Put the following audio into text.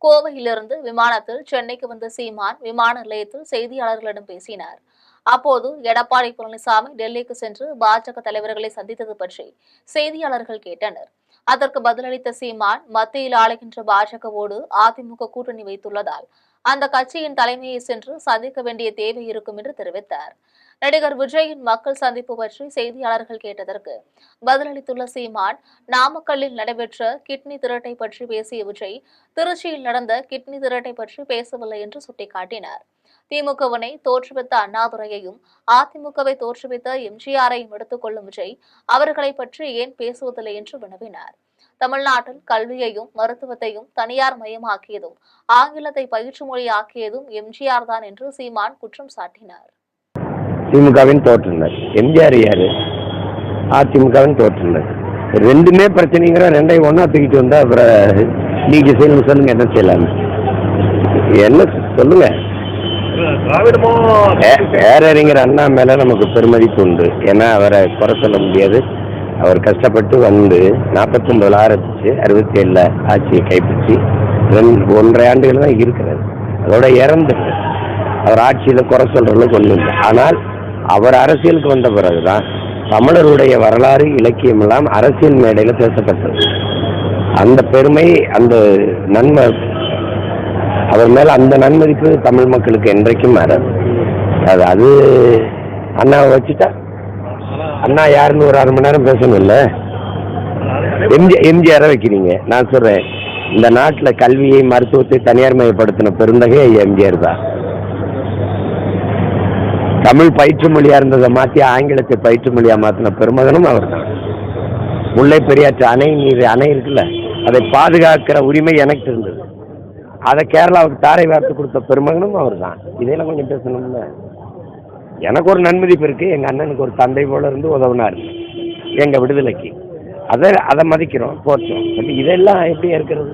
கோவையிலிருந்து விமானத்தில் சென்னைக்கு வந்த சீமான் விமான நிலையத்தில் செய்தியாளர்களிடம் பேசினார். அப்போது எடப்பாடி பழனிசாமி டெல்லிக்கு சென்று பாஜக தலைவர்களை சந்தித்தது பற்றி செய்தியாளர்கள் கேட்டனர். அதற்கு பதிலளித்த சீமான், மத்தியில் ஆளுகின்ற பாஜகவோடு அதிமுக கூட்டணி வைத்துள்ளதால் அந்த கட்சியின் தலைமையை சென்று சந்திக்க வேண்டிய தேவை இருக்கும் என்று தெரிவித்தார். நடிகர் விஜயின் மக்கள் சந்திப்பு பற்றி செய்தியாளர்கள் கேட்டதற்கு பதிலளித்துள்ள சீமான், நாமக்கல்லில் நடைபெற்ற கிட்னி திருட்டை பற்றி பேசிய விஜய், திருச்சியில் நடந்த கிட்னி திருட்டை பற்றி பேசவில்லை என்று சுட்டிக்காட்டினார். திமுகவினை தோற்றுவித்த அண்ணாதுரையையும் அதிமுகவை தோற்றுவித்த எம்ஜிஆரையும் எடுத்துக் கொள்ளும் விஜய், அவர்களை பற்றி ஏன் பேசுவதில்லை என்று வினவினார். தமிழ்நாட்டில் கல்வியையும் மருத்துவத்தையும் தனியார் மயமாக்கியதும் ஆங்கிலத்தை பயிற்று மொழியாக்கியதும் எம்ஜிஆர் தான் என்று சீமான் குற்றம் சாட்டினார். திமுகவின் தோற்றுனர் எம்ஜிஆர் யாரு, அதிமுகவின் தோற்றுனர் ரெண்டுமே பிரச்சனைங்கிற ரெண்டையும் ஒன்னா தூக்கிட்டு வந்தா அப்புறம் நீங்க செய்யணும் சொல்லுங்க, என்ன செய்யலாம், என்ன சொல்லுங்க. பேரறிஞர் அண்ணா மேல நமக்கு பெருமதிப்பு உண்டு. ஏன்னா அவரை குறை சொல்ல முடியாது. அவர் கஷ்டப்பட்டு வந்து 49 ஆரம்பிச்சு 67 ஆட்சியை கைப்பற்றி 1.5 ஆண்டுகள் தான் இருக்கிறார். அதோட இறந்துட்டு அவர் ஆட்சியில குறை சொல்றதுக்கு ஒன்றும் இல்லை. ஆனால் அவர் அரசியலுக்கு வந்த பிறகுதான் தமிழருடைய வரலாறு இலக்கியம் எல்லாம் அரசியல் மேடையில பேசப்பட்டது. அந்த பெருமை, அந்த நன்மை, அவர் மேல அந்த நன்மதிப்பு தமிழ் மக்களுக்கு என்றைக்கும் மாறாது. அது அண்ணாவை வச்சுட்டா அண்ணா யாருன்னு ஒரு 1/2 மணி நேரம் பேசணும் இல்ல. எம்ஜிஆரை வைக்கிறீங்க. நான் சொல்றேன், இந்த நாட்டில் கல்வியை மருத்துவத்தை தனியார் மயப்படுத்தின பெருந்தகை எம்ஜிஆர் தான். தமிழ் பயிற்று மொழியா இருந்ததை மாற்றி ஆங்கிலத்தை பயிற்று மொழியா மாற்றின பெருமகனும் அவர் தான். முல்லை பெரியாற்று அணை இருக்குல்ல, அதை பாதுகாக்கிற உரிமை எனக்கு இருந்தது. அதை கேரளாவுக்கு தாரை வார்த்து கொடுத்த பெருமகனும் அவர் தான். இதெல்லாம் கொஞ்சம் பேசணும்ல. எனக்கு ஒரு நன்மதிப்பு இருக்கு. எங்க அண்ணனுக்கு ஒரு தந்தை போல இருந்து உதவுனாரு எங்க விடுதலைக்கு. அதை மதிக்கிறோம், போற்றோம். இதெல்லாம் எப்படி இருக்கிறது?